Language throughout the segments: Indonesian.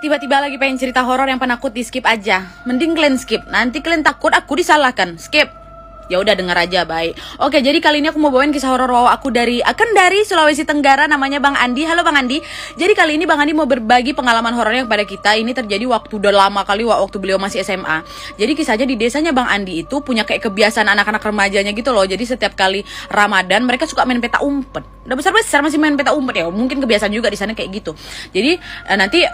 Tiba-tiba lagi pengen cerita horor yang penakut, di skip aja. Mending kalian skip. Nanti kalian takut aku disalahkan. Skip. Ya udah, dengar aja, baik. Oke, jadi kali ini aku mau bawain kisah horor wow aku dari Kendari, Sulawesi Tenggara, namanya Bang Andi. Halo Bang Andi. Jadi kali ini Bang Andi mau berbagi pengalaman horornya kepada kita. Ini terjadi waktu udah lama kali, waktu beliau masih SMA. Jadi kisahnya di desanya Bang Andi itu punya kayak kebiasaan anak-anak remajanya gitu loh. Jadi setiap kali Ramadan mereka suka main peta umpet. Udah besar-besar masih main peta umpet ya. Mungkin kebiasaan juga di sana kayak gitu. Jadi nanti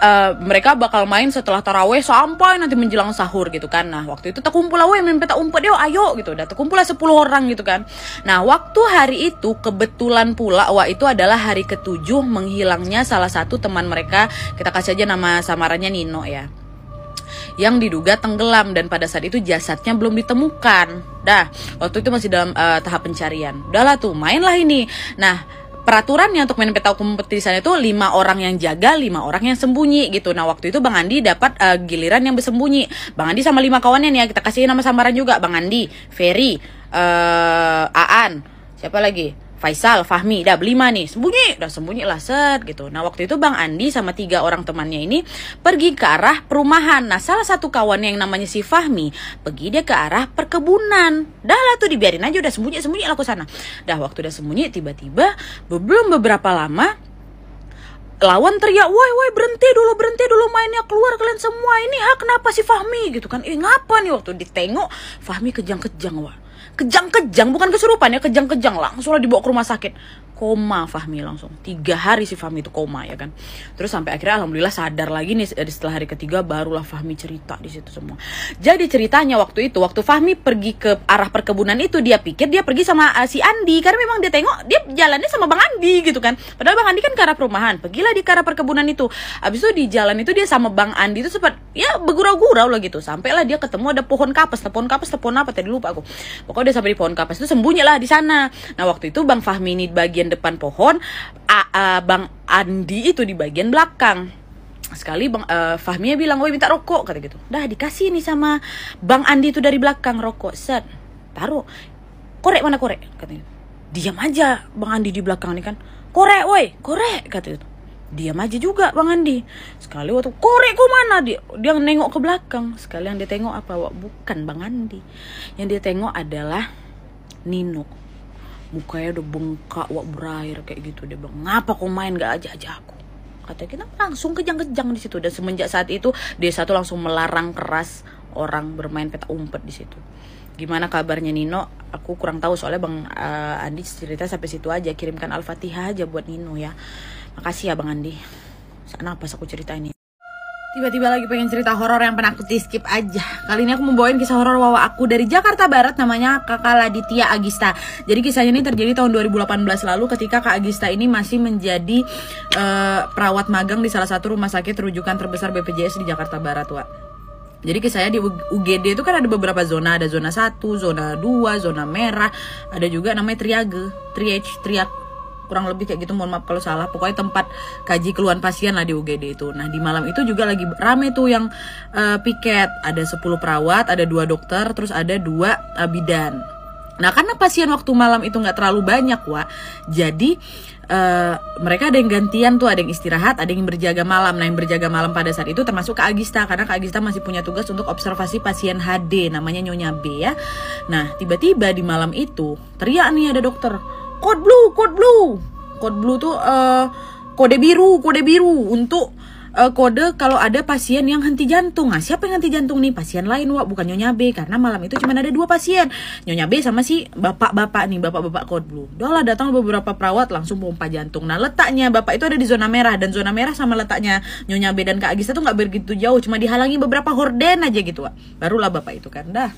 mereka bakal main setelah taraweh sampai nanti menjelang sahur gitu kan. Nah, waktu itu terkumpul lah main peta umpet, yuk ayo gitu. Udah terkumpul lah 10 orang gitu kan. Nah, waktu hari itu kebetulan pula itu adalah hari ke-7 menghilangnya salah satu teman mereka. Kita kasih aja nama samarannya Nino ya, yang diduga tenggelam, dan pada saat itu jasadnya belum ditemukan. Dah, waktu itu masih dalam tahap pencarian. Udahlah tuh, mainlah ini. Nah, peraturannya untuk main peta umpet di sana itu 5 orang yang jaga, 5 orang yang sembunyi gitu. Nah, waktu itu Bang Andi dapat giliran yang bersembunyi. Bang Andi sama 5 kawannya nih ya, kita kasih nama samaran juga. Bang Andi, Ferry, Aan, siapa lagi? Faisal, Fahmi, dah 5 nih, sembunyi, udah sembunyi lah set gitu. Nah, waktu itu Bang Andi sama 3 orang temannya ini pergi ke arah perumahan. Nah, salah satu kawannya yang namanya si Fahmi pergi dia ke arah perkebunan. Dah lah tuh, dibiarin aja, udah sembunyi lah ke sana. Dah, waktu udah sembunyi, tiba-tiba belum beberapa lama lawan teriak, woi berhenti dulu mainnya, keluar kalian semua, ini kenapa si Fahmi gitu kan. Ngapa nih? Waktu ditengok Fahmi kejang-kejang kejang-kejang, bukan kesurupan ya, kejang-kejang, langsung lah dibawa ke rumah sakit. Koma Fahmi langsung 3 hari si Fahmi itu koma ya kan. Terus sampai akhirnya alhamdulillah sadar lagi nih setelah hari ketiga, barulah Fahmi cerita di situ semua. Jadi ceritanya waktu itu, waktu Fahmi pergi ke arah perkebunan itu, dia pikir dia pergi sama si Andi, karena memang dia tengok dia jalannya sama Bang Andi gitu kan. Padahal Bang Andi kan ke arah perumahan, pergilah di ke arah perkebunan itu. Habis itu di jalan itu dia sama Bang Andi itu sempat ya bergurau-gurau lah gitu. Sampailah dia ketemu ada pohon kapas apa tadi lupa aku. Pokoknya dia sampai di pohon kapas itu, sembunyilah di sana. Nah, waktu itu Bang Fahmi ini bagian depan pohon, Bang Andi itu di bagian belakang. Sekali Bang Fahmi bilang, "Woi, minta rokok," kata gitu. Dah dikasih nih sama Bang Andi itu dari belakang rokok, set. Taruh. "Korek mana korek?" katanya. Diam aja Bang Andi di belakang nih kan. "Korek, woi, korek," kata gitu. Diam aja juga Bang Andi. Sekali waktu, "Korek kok mana?" Dia nengok ke belakang. Sekali yang dia tengok apa? Bukan Bang Andi. Yang dia tengok adalah Nino. Mukanya udah bengkak, berair kayak gitu. Dia bilang, "Ngapa kau main gak aja aku?" Kata kita, langsung kejang-kejang di situ. Dan semenjak saat itu desa tuh langsung melarang keras orang bermain peta umpet di situ. Gimana kabarnya Nino? Aku kurang tahu, soalnya Bang Andi cerita sampai situ aja. Kirimkan Al-Fatihah aja buat Nino ya. Makasih ya Bang Andi. Sana pas aku cerita ini. Tiba-tiba lagi pengen cerita horor yang penakut, di skip aja. Kali ini aku mau bawain kisah horor wawa aku dari Jakarta Barat, namanya Kakak Laditya Agista. Jadi kisahnya ini terjadi tahun 2018 lalu ketika Kak Agista ini masih menjadi perawat magang di salah satu rumah sakit rujukan terbesar BPJS di Jakarta Barat, Wak. Jadi kisahnya di UGD itu kan ada beberapa zona, ada zona 1, zona 2, zona merah, ada juga namanya triage, triage, kurang lebih kayak gitu, mohon maaf kalau salah. Pokoknya tempat kaji keluhan pasien lah di UGD itu. Nah, di malam itu juga lagi rame tuh yang piket. Ada 10 perawat, ada 2 dokter, terus ada 2 bidan. Nah, karena pasien waktu malam itu nggak terlalu banyak, Wak, jadi mereka ada yang gantian tuh, ada yang istirahat, ada yang berjaga malam. Nah, yang berjaga malam pada saat itu termasuk Kak Agista, karena Kak Agista masih punya tugas untuk observasi pasien HD, namanya Nyonya B ya. Nah, tiba-tiba di malam itu teriak nih ada dokter, "Code blue tuh kode biru untuk kode kalau ada pasien yang henti jantung." Nah, siapa yang henti jantung nih? Pasien lain, Wak, bukan Nyonya B, karena malam itu cuma ada 2 pasien, Nyonya B sama si bapak-bapak code blue. Udah lah, datang beberapa perawat langsung pompa jantung. Nah, letaknya bapak itu ada di zona merah, dan zona merah sama letaknya Nyonya B dan Kak Agista tuh nggak begitu jauh, cuma dihalangi beberapa horden aja gitu, Wak. Barulah bapak itu kan dah.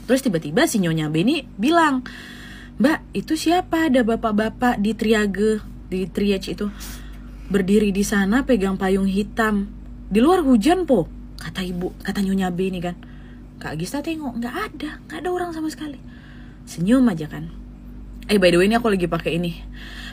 Terus tiba-tiba si Nyonya B ini bilang, "Mbak, itu siapa ada bapak-bapak di triage itu berdiri di sana pegang payung hitam. Di luar hujan po," kata Nyonya B ini kan. Kak Agista tengok, nggak ada orang sama sekali. Senyum aja kan. By the way, ini aku lagi pakai ini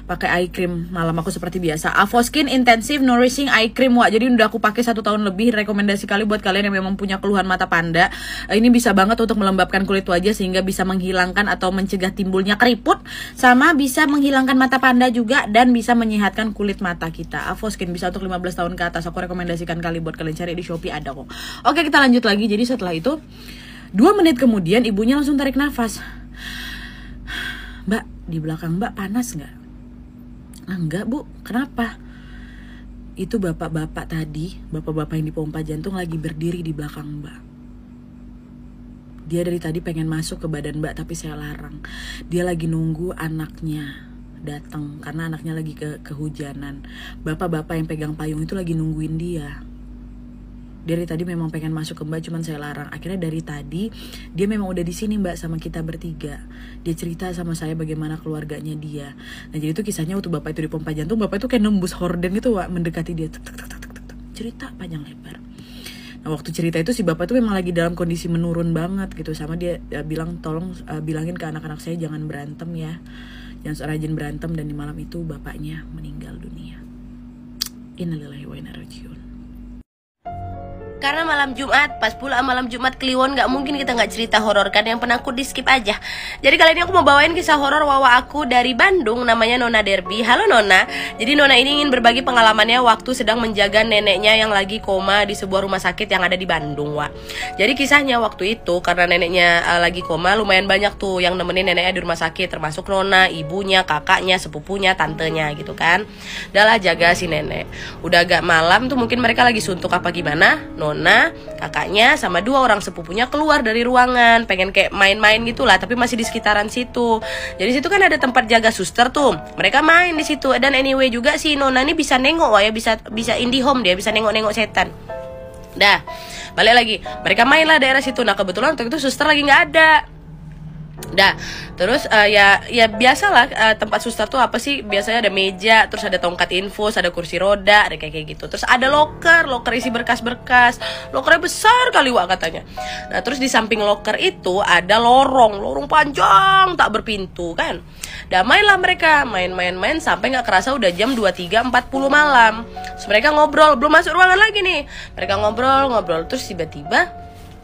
pakai eye cream malam aku seperti biasa. Avoskin Intensive Nourishing Eye Cream, Wak. Jadi udah aku pakai 1 tahun lebih. Rekomendasi kali buat kalian yang memang punya keluhan mata panda. Ini bisa banget untuk melembabkan kulit wajah sehingga bisa menghilangkan atau mencegah timbulnya keriput, sama bisa menghilangkan mata panda juga, dan bisa menyehatkan kulit mata kita. Avoskin bisa untuk 15 tahun ke atas. Aku rekomendasikan kali buat kalian cari di Shopee, ada kok. Oke, kita lanjut lagi. Jadi setelah itu 2 menit kemudian ibunya langsung tarik nafas. Mbak, di belakang Mbak panas nggak? Enggak Bu, kenapa? Itu bapak-bapak tadi, bapak-bapak yang dipompa jantung lagi berdiri di belakang Mbak. Dia dari tadi pengen masuk ke badan Mbak tapi saya larang. Dia lagi nunggu anaknya datang karena anaknya lagi kehujanan. Bapak-bapak yang pegang payung itu lagi nungguin dia. Dari tadi memang pengen masuk ke Mbak, cuman saya larang. Akhirnya dari tadi dia memang udah di sini Mbak sama kita bertiga. Dia cerita sama saya bagaimana keluarganya dia. Nah jadi itu kisahnya waktu bapak itu dipompa jantung, bapak itu kayak nembus horden gitu, Wak, mendekati dia. Cerita panjang lebar. Nah waktu cerita itu si bapak itu memang lagi dalam kondisi menurun banget gitu. Sama dia bilang tolong bilangin ke anak-anak saya jangan berantem ya, jangan rajin berantem. Dan di malam itu bapaknya meninggal dunia. Innalillahi wa inna ilaihi raji'un. Karena malam Jumat, pas pula malam Jumat Kliwon, gak mungkin kita gak cerita horor kan. Yang penakut di skip aja. Jadi kali ini aku mau bawain kisah horor wawa aku dari Bandung, namanya Nona Derby. Halo Nona. Jadi Nona ini ingin berbagi pengalamannya waktu sedang menjaga neneknya yang lagi koma di sebuah rumah sakit yang ada di Bandung, Wak. Jadi kisahnya waktu itu karena neneknya lagi koma, lumayan banyak tuh yang nemenin neneknya di rumah sakit, termasuk Nona, ibunya, kakaknya, sepupunya, tantenya gitu kan. Udahlah jaga si nenek. Udah agak malam tuh, mungkin mereka lagi suntuk apa gimana. Nona, kakaknya, sama 2 orang sepupunya keluar dari ruangan, pengen kayak main-main gitulah, tapi masih di sekitaran situ. Jadi situ kan ada tempat jaga suster tuh. Mereka main di situ. Dan anyway juga si Nona ini bisa nengok, Wah ya, bisa indie home, dia bisa nengok-nengok setan. Dah, balik lagi. Mereka mainlah daerah situ. Nah kebetulan waktu itu suster lagi nggak ada. Dah, terus ya biasalah tempat suster tuh apa sih? Biasanya ada meja, terus ada tongkat infus, ada kursi roda, ada kayak gitu. Terus ada loker isi berkas-berkas. Lokernya besar kali, Wak, katanya. Nah, terus di samping loker itu ada lorong panjang tak berpintu kan. Dah mainlah mereka, main sampai nggak kerasa udah jam 23.40 malam. Terus mereka ngobrol, belum masuk ruangan lagi nih. Mereka ngobrol, terus tiba-tiba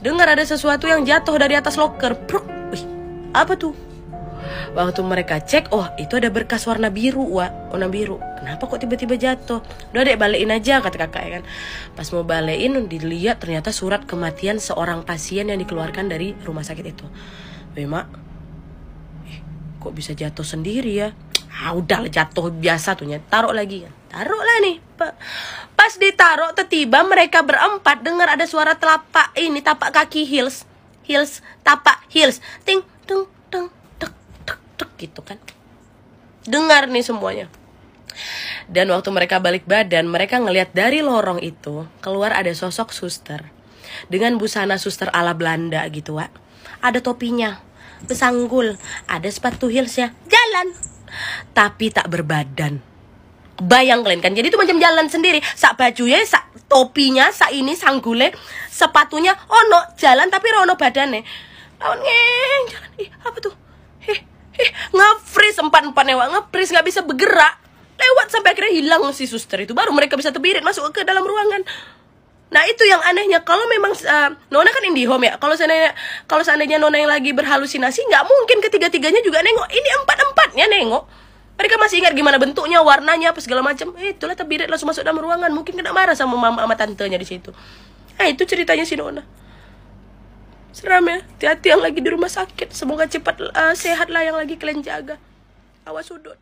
dengar ada sesuatu yang jatuh dari atas loker. Apa tuh? Waktu mereka cek, oh itu ada berkas warna biru, Wak. Warna biru. Kenapa kok tiba-tiba jatuh? Udah dek, balikin aja, kata kakak ya kan. Pas mau balikin, dilihat ternyata surat kematian seorang pasien yang dikeluarkan dari rumah sakit itu. Mak, kok bisa jatuh sendiri ya? Udah jatuh biasa tuh, taruh lagi kan. Taruhlah nih. Pas ditaruh, tiba-tiba mereka berempat dengar ada suara tapak kaki heels, tapak heels, ting tung tung tek tek tek gitu kan. Dengar nih semuanya. Dan waktu mereka balik badan, mereka ngelihat dari lorong itu keluar ada sosok suster dengan busana suster ala Belanda gitu, Wak. Ada topinya, besanggul, ada sepatu heelsnya, jalan tapi tak berbadan. Bayang kalian kan, jadi itu macam jalan sendiri. Sak bajunya, sak topinya, sak ini sanggule, sepatunya ono jalan tapi ono badannya. Lawan jalan. Apa tuh? Nge-freeze empat-empatnya, Wak. Nge-freeze, gak bisa bergerak. Lewat sampai akhirnya hilang si suster itu. Baru mereka bisa terbirit masuk ke dalam ruangan. Nah itu yang anehnya. Kalau memang Nona kan indie home ya. Kalau seandainya Nona yang lagi berhalusinasi, nggak mungkin ketiga-tiganya juga nengok. Ini empat-empatnya nengok. Mereka masih ingat gimana bentuknya, warnanya, apa segala macam. Itulah terbirit langsung masuk dalam ruangan. Mungkin kena marah sama mama sama tantenya di situ. Nah itu ceritanya si Nona. Seram ya. Hati-hati yang lagi di rumah sakit. Semoga cepat sehat lah yang lagi kalian jaga. Awas sudut.